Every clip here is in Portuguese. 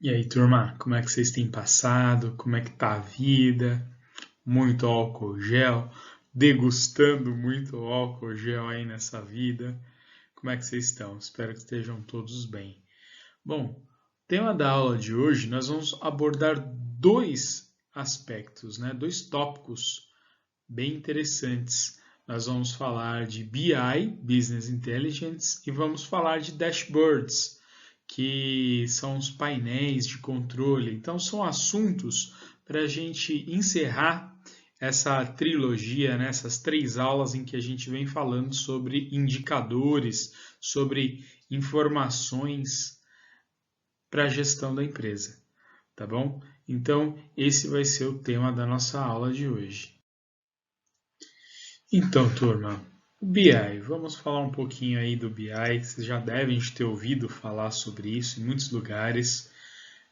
E aí, turma, como é que vocês têm passado? Como é que tá a vida? Muito álcool gel, degustando muito álcool gel aí nessa vida. Como é que vocês estão? Espero que estejam todos bem. Bom, o tema da aula de hoje nós vamos abordar dois aspectos, né? Dois tópicos bem interessantes. Nós vamos falar de BI, Business Intelligence, e vamos falar de dashboards, que são os painéis de controle. Então, são assuntos para a gente encerrar essa trilogia, né, essas 3 aulas em que a gente vem falando sobre indicadores, sobre informações para a gestão da empresa, tá bom? Então, esse vai ser o tema da nossa aula de hoje. Então, turma, o BI, vamos falar um pouquinho aí do BI, vocês já devem ter ouvido falar sobre isso em muitos lugares,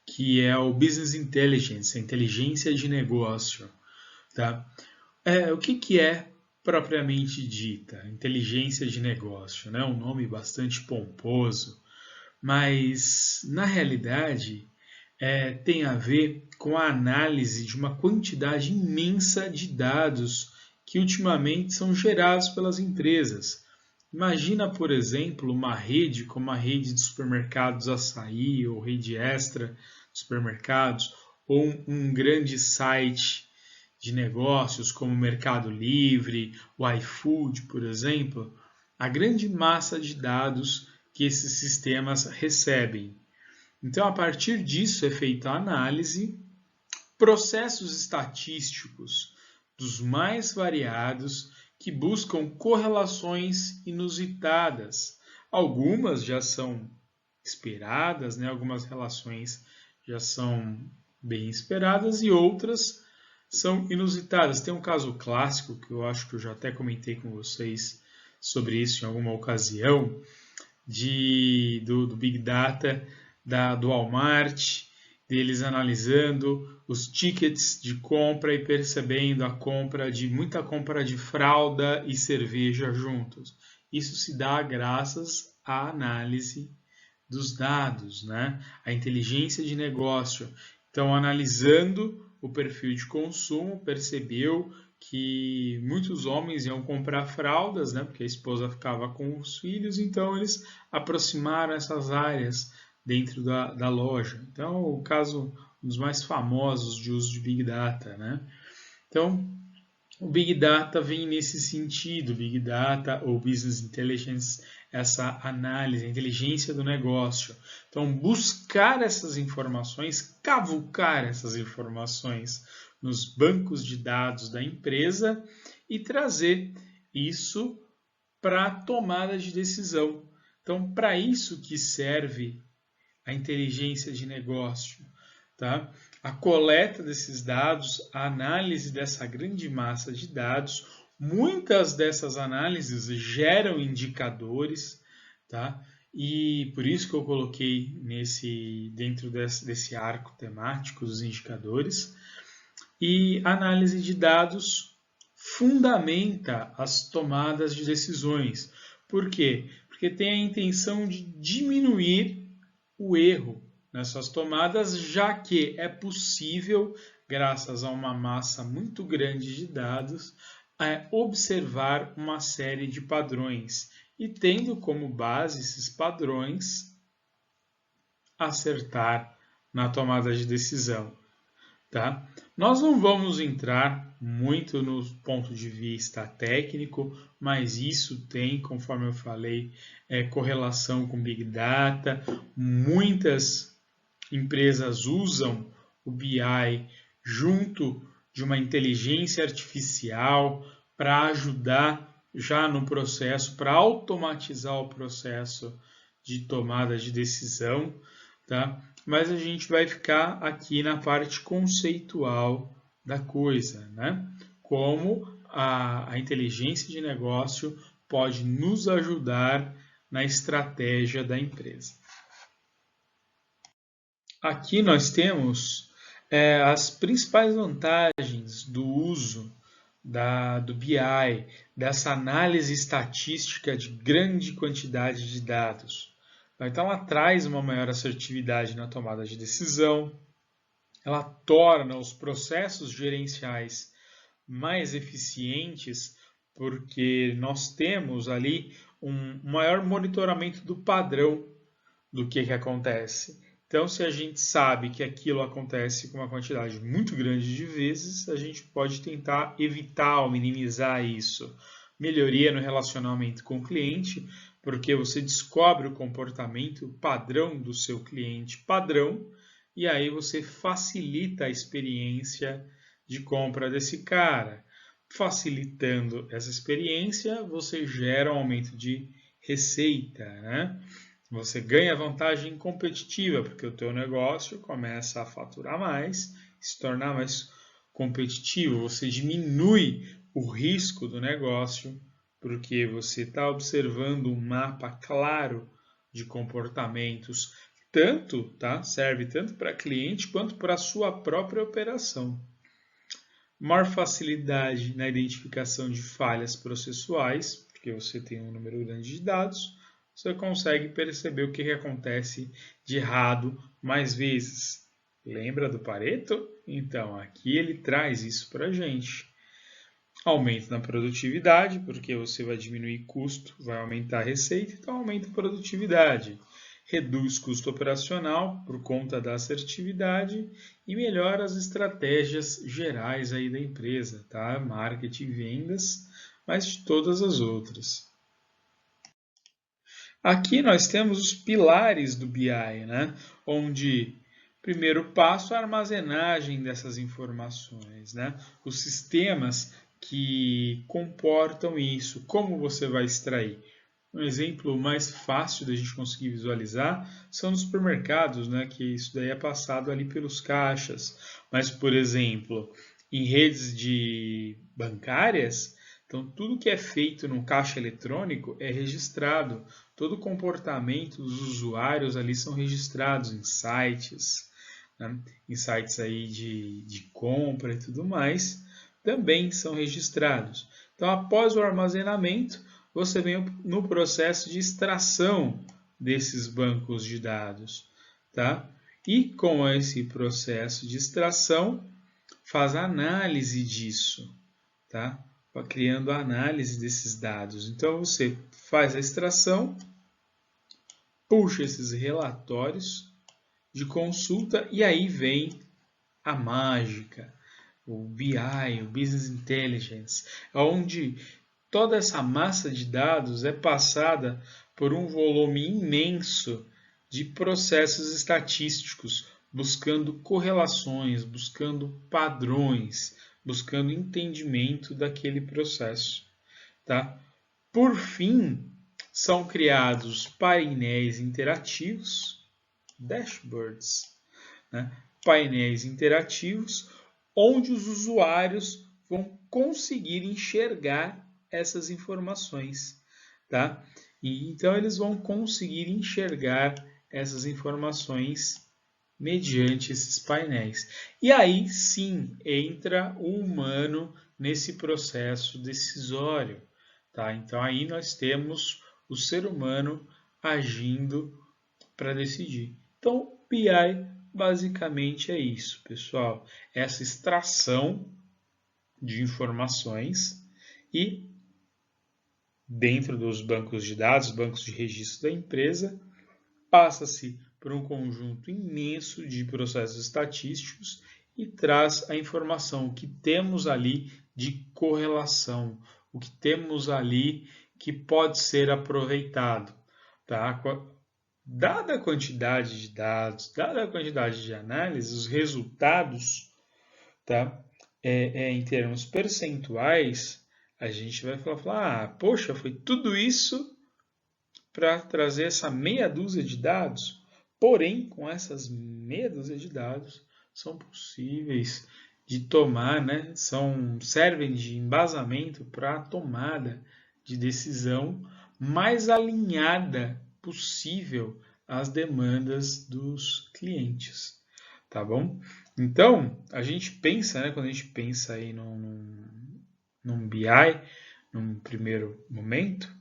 que é o Business Intelligence, a inteligência de negócio, tá? O que é propriamente dita, inteligência de negócio, né? Um nome bastante pomposo, mas na realidade tem a ver com a análise de uma quantidade imensa de dados que ultimamente são gerados pelas empresas. Imagina, por exemplo, uma rede como a rede de supermercados Açaí ou rede Extra de supermercados, ou um grande site de negócios como o Mercado Livre, o iFood, por exemplo, a grande massa de dados que esses sistemas recebem. Então, a partir disso é feita a análise, processos estatísticos dos mais variados que buscam correlações inusitadas. Algumas já são esperadas, né? Algumas relações já são bem esperadas e outras são inusitadas. Tem um caso clássico que eu acho que eu já até comentei com vocês sobre isso em alguma ocasião, do Big Data do Walmart, deles analisando os tickets de compra e percebendo muita compra de fralda e cerveja juntos. Isso se dá graças à análise dos dados, né? A inteligência de negócio. Então, analisando o perfil de consumo, percebeu que muitos homens iam comprar fraldas, né? Porque a esposa ficava com os filhos, então eles aproximaram essas áreas dentro da loja. Então, o caso, um dos mais famosos de uso de Big Data, né? Então, o Big Data vem nesse sentido, Big Data ou Business Intelligence, essa análise, a inteligência do negócio. Então, buscar essas informações, cavucar essas informações nos bancos de dados da empresa e trazer isso para a tomada de decisão. Então, para isso que serve a inteligência de negócio, tá? A coleta desses dados, a análise dessa grande massa de dados, muitas dessas análises geram indicadores, tá? E por isso que eu coloquei dentro desse arco temático dos indicadores. E a análise de dados fundamenta as tomadas de decisões. Por quê? Porque tem a intenção de diminuir o erro nessas tomadas, já que é possível, graças a uma massa muito grande de dados, observar uma série de padrões e, tendo como base esses padrões, acertar na tomada de decisão. Tá? Nós não vamos entrar muito no ponto de vista técnico, mas isso tem, conforme eu falei, correlação com Big Data. Muitas empresas usam o BI junto de uma inteligência artificial para ajudar já no processo, para automatizar o processo de tomada de decisão, tá? Mas a gente vai ficar aqui na parte conceitual da coisa, né? Como a inteligência de negócio pode nos ajudar na estratégia da empresa. Aqui nós temos as principais vantagens do uso do BI, dessa análise estatística de grande quantidade de dados. Então ela traz uma maior assertividade na tomada de decisão, ela torna os processos gerenciais mais eficientes, porque nós temos ali um maior monitoramento do padrão do que acontece. Então, se a gente sabe que aquilo acontece com uma quantidade muito grande de vezes, a gente pode tentar evitar ou minimizar isso. Melhoria no relacionamento com o cliente, porque você descobre o comportamento padrão do seu cliente padrão, e aí você facilita a experiência de compra desse cara. Facilitando essa experiência, você gera um aumento de receita, né? Você ganha vantagem competitiva, porque o teu negócio começa a faturar mais, se tornar mais competitivo. Você diminui o risco do negócio, porque você está observando um mapa claro de comportamentos, serve tanto para cliente quanto para a sua própria operação. Maior facilidade na identificação de falhas processuais, porque você tem um número grande de dados, você consegue perceber o que acontece de errado mais vezes. Lembra do Pareto? Então, aqui ele traz isso para a gente. Aumento na produtividade, porque você vai diminuir custo, vai aumentar a receita, então aumenta a produtividade. Reduz custo operacional por conta da assertividade e melhora as estratégias gerais aí da empresa, tá? Marketing e vendas, mas de todas as outras. Aqui nós temos os pilares do BI, né? Onde primeiro passo é a armazenagem dessas informações, né? Os sistemas que comportam isso, como você vai extrair. Um exemplo mais fácil da gente conseguir visualizar são nos supermercados, né? Que isso daí é passado ali pelos caixas. Mas, por exemplo, em redes bancárias, então tudo que é feito no caixa eletrônico é registrado. Todo o comportamento dos usuários ali são registrados em sites, né? Em sites aí de compra e tudo mais, também são registrados. Então, após o armazenamento, você vem no processo de extração desses bancos de dados, tá? E com esse processo de extração, faz a análise disso, tá? Criando a análise desses dados. Então, você faz a extração, puxa esses relatórios de consulta e aí vem a mágica, o BI, o Business Intelligence, onde toda essa massa de dados é passada por um volume imenso de processos estatísticos, buscando correlações, buscando padrões, buscando entendimento daquele processo, tá? Por fim, são criados painéis interativos, dashboards, né? Painéis interativos, onde os usuários vão conseguir enxergar essas informações, tá? E então eles vão conseguir enxergar essas informações mediante esses painéis. E aí sim entra o humano nesse processo decisório, tá? Então aí nós temos o ser humano agindo para decidir. Então, BI basicamente é isso, pessoal. Essa extração de informações e dentro dos bancos de dados, bancos de registro da empresa, passa-se por um conjunto imenso de processos estatísticos e traz a informação, o que temos ali de correlação, o que temos ali que pode ser aproveitado, tá? Dada a quantidade de dados, dada a quantidade de análises, os resultados, tá? Em termos percentuais, a gente vai falar, poxa, foi tudo isso para trazer essa meia dúzia de dados. Porém, com essas meia dúzia de dados, são possíveis de tomar, né? Servem de embasamento para a tomada de decisão mais alinhada possível às demandas dos clientes, tá bom? Então, a gente pensa, né, quando a gente pensa aí num BI, num primeiro momento,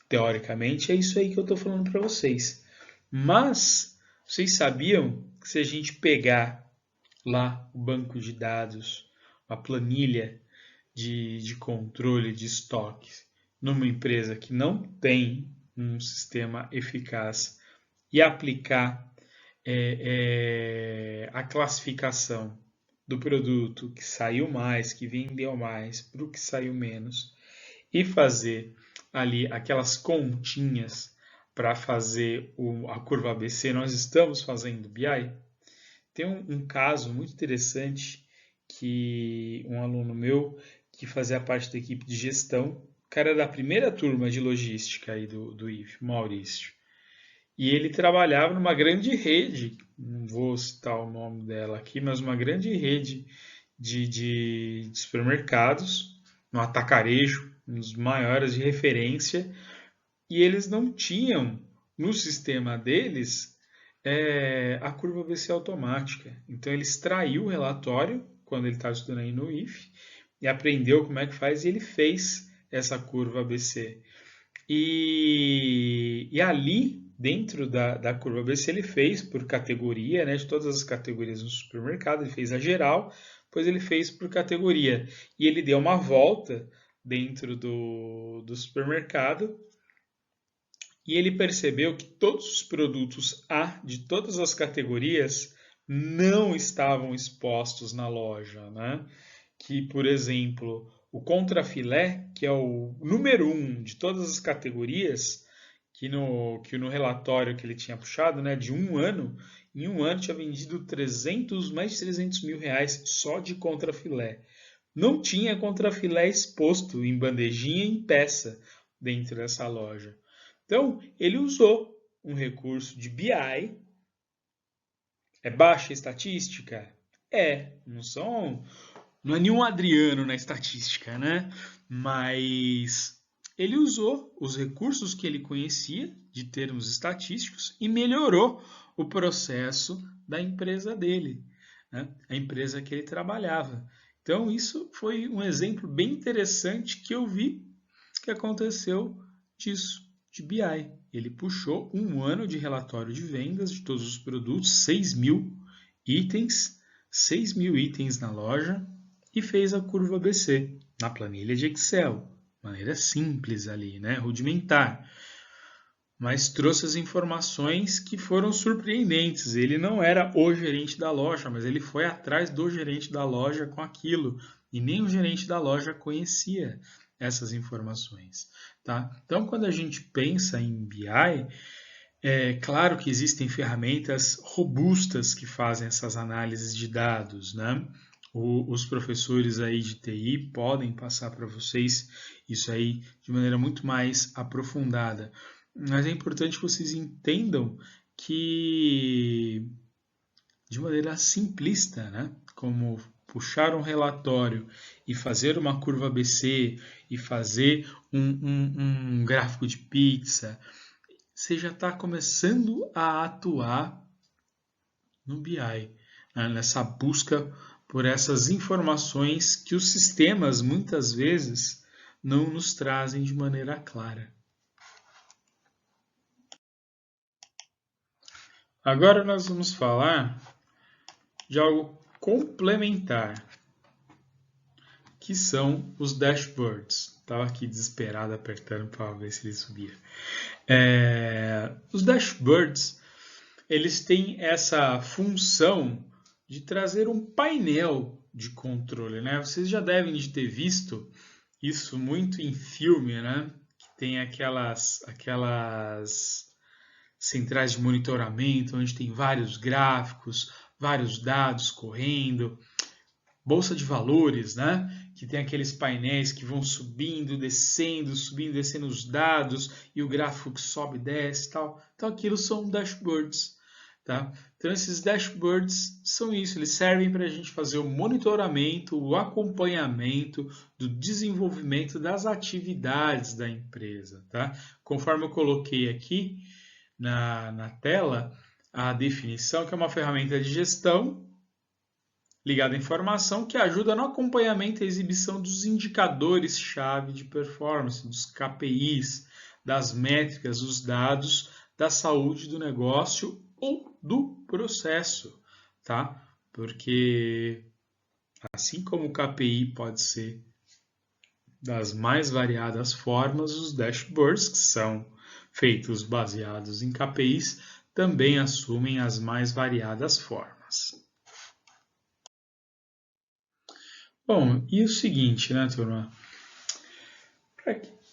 teoricamente, é isso aí que eu estou falando para vocês. Mas vocês sabiam que se a gente pegar lá o banco de dados, a planilha de controle de estoques numa empresa que não tem um sistema eficaz e aplicar a classificação do produto que saiu mais, que vendeu mais, para o que saiu menos, e fazer ali aquelas continhas para fazer a curva ABC, nós estamos fazendo BI. Tem um caso muito interessante que um aluno meu que fazia parte da equipe de gestão, o cara era da primeira turma de logística aí do IF, Maurício. E ele trabalhava numa grande rede, não vou citar o nome dela aqui, mas uma grande rede de supermercados, no atacarejo, um dos maiores de referência, e eles não tinham no sistema deles a curva ABC automática. Então ele extraiu o relatório quando ele estava estudando aí no IF e aprendeu como é que faz e ele fez essa curva ABC. E ali, dentro da curva ABC, ele fez por categoria, né, de todas as categorias no supermercado, ele fez a geral, depois ele fez por categoria. E ele deu uma volta dentro do supermercado e ele percebeu que todos os produtos A de todas as categorias não estavam expostos na loja, né? Que, por exemplo, o contrafilé, que é o número 1 de todas as categorias, que no relatório que ele tinha puxado, né, de um ano, em um ano tinha vendido mais de 300 mil reais só de contrafilé. Não tinha contrafilé exposto em bandejinha em peça dentro dessa loja. Então, ele usou um recurso de BI. É baixa estatística? Não é nenhum Adriano na estatística, né? Mas ele usou os recursos que ele conhecia de termos estatísticos e melhorou o processo da empresa dele, né? A empresa que ele trabalhava. Então, isso foi um exemplo bem interessante que eu vi que aconteceu disso, de BI. Ele puxou um ano de relatório de vendas de todos os produtos, 6.000 itens, 6.000 itens na loja, e fez a curva ABC na planilha de Excel. Maneira simples ali, né? Rudimentar. Mas trouxe as informações que foram surpreendentes. Ele não era o gerente da loja, mas ele foi atrás do gerente da loja com aquilo. E nem o gerente da loja conhecia essas informações. Tá? Então, quando a gente pensa em BI, é claro que existem ferramentas robustas que fazem essas análises de dados, né? Os professores aí de TI podem passar para vocês isso aí de maneira muito mais aprofundada. Mas é importante que vocês entendam que, de maneira simplista, né? Como puxar um relatório e fazer uma curva ABC e fazer um gráfico de pizza, você já está começando a atuar no BI, né? Nessa busca por essas informações que os sistemas muitas vezes não nos trazem de maneira clara. Agora nós vamos falar de algo complementar, que são os dashboards. Estava aqui desesperado apertando para ver se ele subia. Os dashboards, eles têm essa função de trazer um painel de controle, né? Vocês já devem de ter visto isso muito em filme, né? Que tem aquelas centrais de monitoramento, onde tem vários gráficos, vários dados correndo, bolsa de valores, né? Que tem aqueles painéis que vão subindo, descendo os dados e o gráfico que sobe e desce e tal. Então aquilo são dashboards, tá? Então esses dashboards são isso, eles servem para a gente fazer o monitoramento, o acompanhamento do desenvolvimento das atividades da empresa, tá? Conforme eu coloquei aqui na tela, a definição, que é uma ferramenta de gestão ligada à informação que ajuda no acompanhamento e exibição dos indicadores-chave de performance, dos KPIs, das métricas, dos dados da saúde do negócio ou do processo, tá? Porque assim como o KPI pode ser das mais variadas formas, os dashboards, que são feitos baseados em KPIs, também assumem as mais variadas formas. Bom, e o seguinte, né, turma?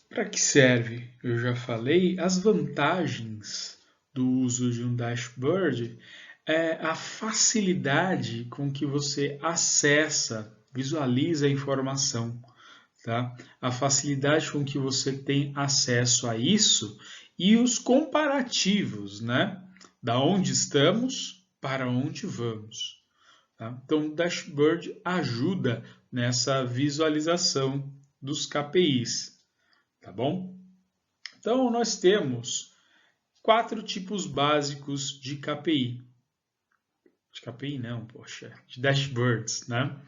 Para que serve? Eu já falei, as vantagens do uso de um dashboard é a facilidade com que você acessa, visualiza a informação, tá? A facilidade com que você tem acesso a isso e os comparativos, né? Da onde estamos para onde vamos. Tá? Então, o dashboard ajuda nessa visualização dos KPIs, tá bom? Então, nós temos 4 tipos básicos de KPI. De KPI não, poxa, de dashboards, né?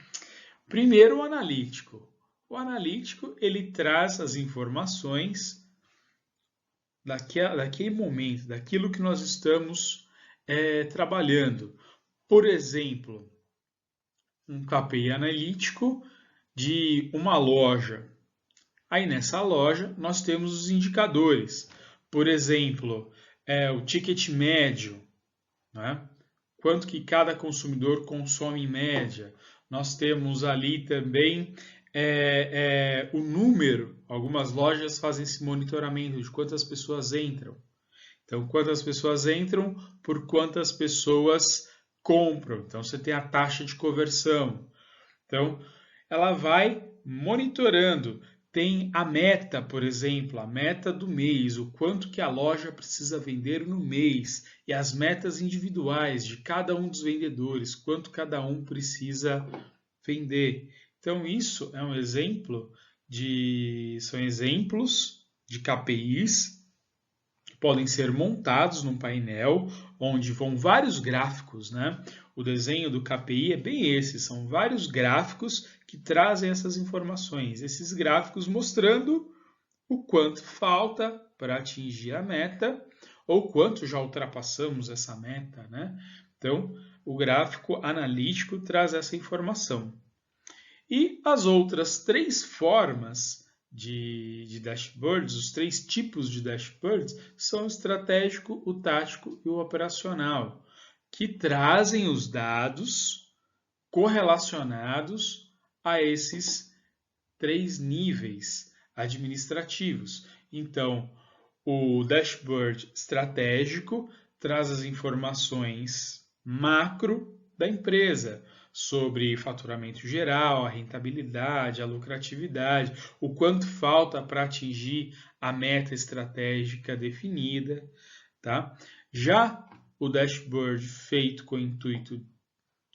Primeiro, o analítico. O analítico, ele traz as informações daquele momento, daquilo que nós estamos trabalhando. Por exemplo, um KPI analítico de uma loja. Aí nessa loja nós temos os indicadores. Por exemplo, o ticket médio, né? Quanto que cada consumidor consome em média. Nós temos ali também o número. Algumas lojas fazem esse monitoramento de quantas pessoas entram. Então, quantas pessoas entram por quantas pessoas compram. Então, você tem a taxa de conversão. Então, ela vai monitorando. Tem a meta, por exemplo, a meta do mês, o quanto que a loja precisa vender no mês e as metas individuais de cada um dos vendedores, quanto cada um precisa vender. Então, isso é um exemplo são exemplos de KPIs que podem ser montados num painel onde vão vários gráficos, né? O desenho do KPI é bem esse, são vários gráficos que trazem essas informações. Esses gráficos mostrando o quanto falta para atingir a meta ou quanto já ultrapassamos essa meta, né? Então, o gráfico analítico traz essa informação. E as outras 3 formas de dashboards, os 3 tipos de dashboards, são o estratégico, o tático e o operacional, que trazem os dados correlacionados a esses 3 níveis administrativos. Então, o dashboard estratégico traz as informações macro da empresa sobre faturamento geral, a rentabilidade, a lucratividade, o quanto falta para atingir a meta estratégica definida, tá? Já o dashboard feito com o intuito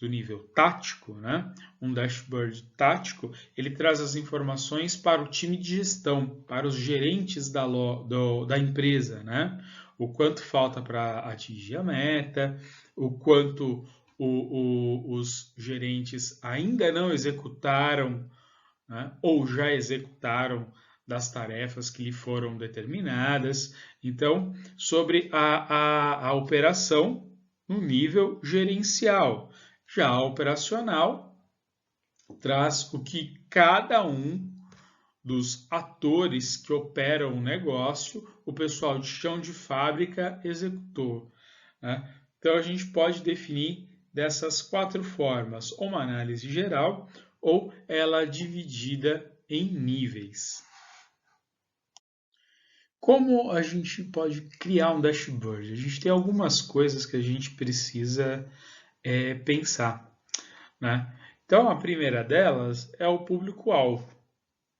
do nível tático, né? Um dashboard tático, ele traz as informações para o time de gestão, para os gerentes da empresa, né? O quanto falta para atingir a meta, o quanto os gerentes ainda não executaram, né? Ou já executaram das tarefas que lhe foram determinadas. Então, sobre a operação no nível gerencial. Já a operacional traz o que cada um dos atores que operam o negócio, o pessoal de chão de fábrica executou, né? Então a gente pode definir dessas 4 formas, ou uma análise geral, ou ela dividida em níveis. Como a gente pode criar um dashboard? A gente tem algumas coisas que a gente precisa pensar, né? Então, a primeira delas é o público-alvo.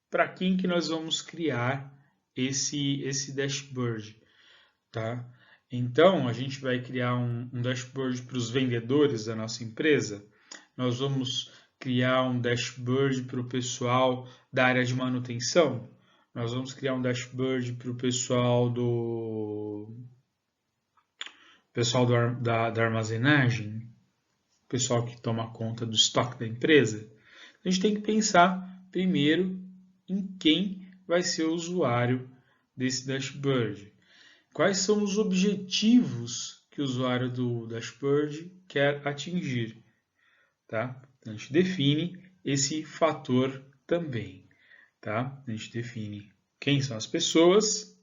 Para quem que nós vamos criar esse dashboard, tá? Então, a gente vai criar um dashboard para os vendedores da nossa empresa. Nós vamos criar um dashboard para o pessoal da área de manutenção. Nós vamos criar um dashboard para o pessoal da armazenagem, pessoal que toma conta do estoque da empresa. A gente tem que pensar primeiro em quem vai ser o usuário desse dashboard. quais são os objetivos que o usuário do dashboard quer atingir, tá? A gente define esse fator também, tá? A gente define quem são as pessoas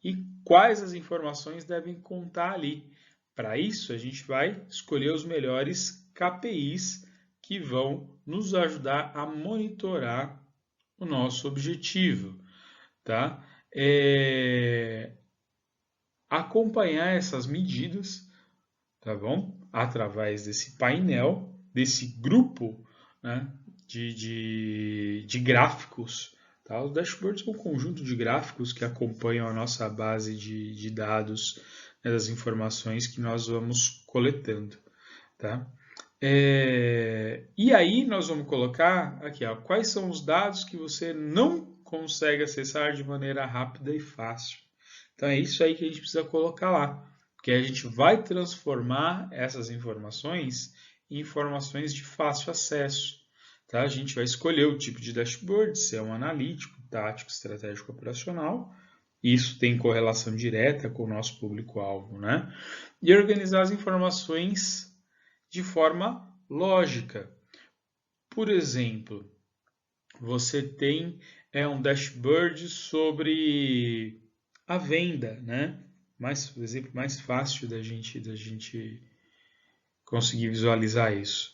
e quais as informações devem contar ali. Para isso, a gente vai escolher os melhores KPIs que vão nos ajudar a monitorar o nosso objetivo, tá? Acompanhar essas medidas, tá bom? Através desse painel, desse grupo, né, de gráficos. Tá? Os dashboards são um conjunto de gráficos que acompanham a nossa base de dados, né, das informações que nós vamos coletando. Tá? E aí nós vamos colocar aqui, ó, quais são os dados que você não consegue acessar de maneira rápida e fácil. Então é isso aí que a gente precisa colocar lá, porque a gente vai transformar essas informações em informações de fácil acesso. Tá? A gente vai escolher o tipo de dashboard, se é um analítico, tático, estratégico, operacional. Isso tem correlação direta com o nosso público-alvo, né? E organizar as informações de forma lógica. Por exemplo, você tem um dashboard sobre a venda, né? O exemplo mais fácil da gente conseguir visualizar isso,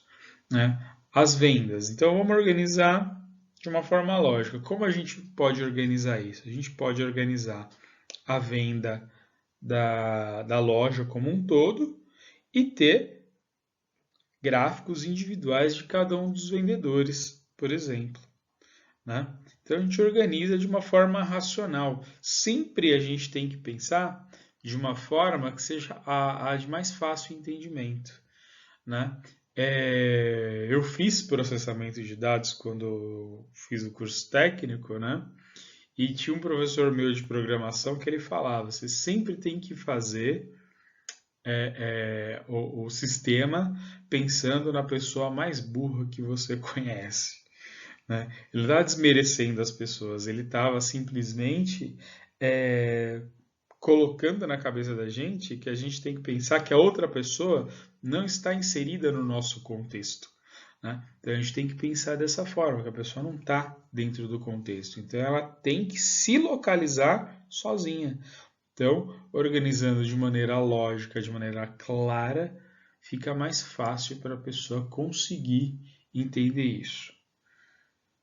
né? As vendas. Então, vamos organizar de uma forma lógica. Como a gente pode organizar isso? A gente pode organizar a venda da loja como um todo e ter gráficos individuais de cada um dos vendedores, por exemplo, né? Então, a gente organiza de uma forma racional. Sempre a gente tem que pensar de uma forma que seja a de mais fácil entendimento, né? Eu fiz processamento de dados quando fiz o curso técnico, né? E tinha um professor meu de programação que ele falava, você sempre tem que fazer o sistema pensando na pessoa mais burra que você conhece. Né? Ele não estava desmerecendo as pessoas, ele estava simplesmente colocando na cabeça da gente que a gente tem que pensar que a outra pessoa não está inserida no nosso contexto. Né? Então a gente tem que pensar dessa forma, que a pessoa não está dentro do contexto. Então ela tem que se localizar sozinha. Então, organizando de maneira lógica, de maneira clara, fica mais fácil para a pessoa conseguir entender isso.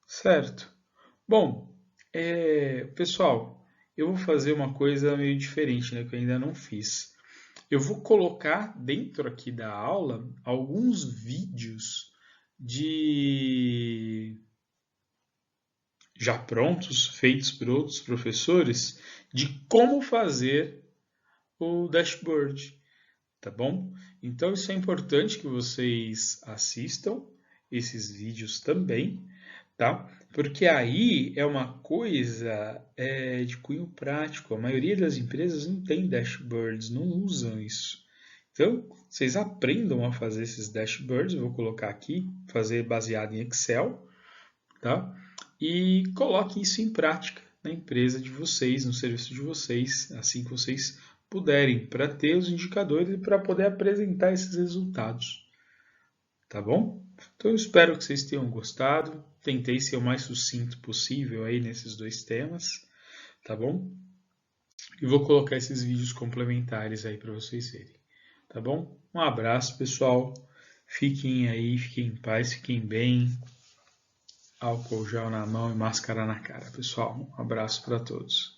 Certo? Bom, pessoal, eu vou fazer uma coisa meio diferente, né, que eu ainda não fiz. Eu vou colocar dentro aqui da aula alguns vídeos já prontos, feitos por outros professores, de como fazer o dashboard, tá bom? Então isso é importante que vocês assistam esses vídeos também, tá? Porque aí é uma coisa de cunho prático. A maioria das empresas não tem dashboards, não usam isso. Então, vocês aprendam a fazer esses dashboards, eu vou colocar aqui, fazer baseado em Excel, tá? E coloquem isso em prática na empresa de vocês, no serviço de vocês, assim que vocês puderem, para ter os indicadores e para poder apresentar esses resultados. Tá bom? Então eu espero que vocês tenham gostado. Tentei ser o mais sucinto possível aí nesses dois temas, tá bom? E vou colocar esses vídeos complementares aí para vocês verem, tá bom? Um abraço, pessoal. Fiquem aí, fiquem em paz, fiquem bem. Álcool gel na mão e máscara na cara, pessoal. Um abraço para todos.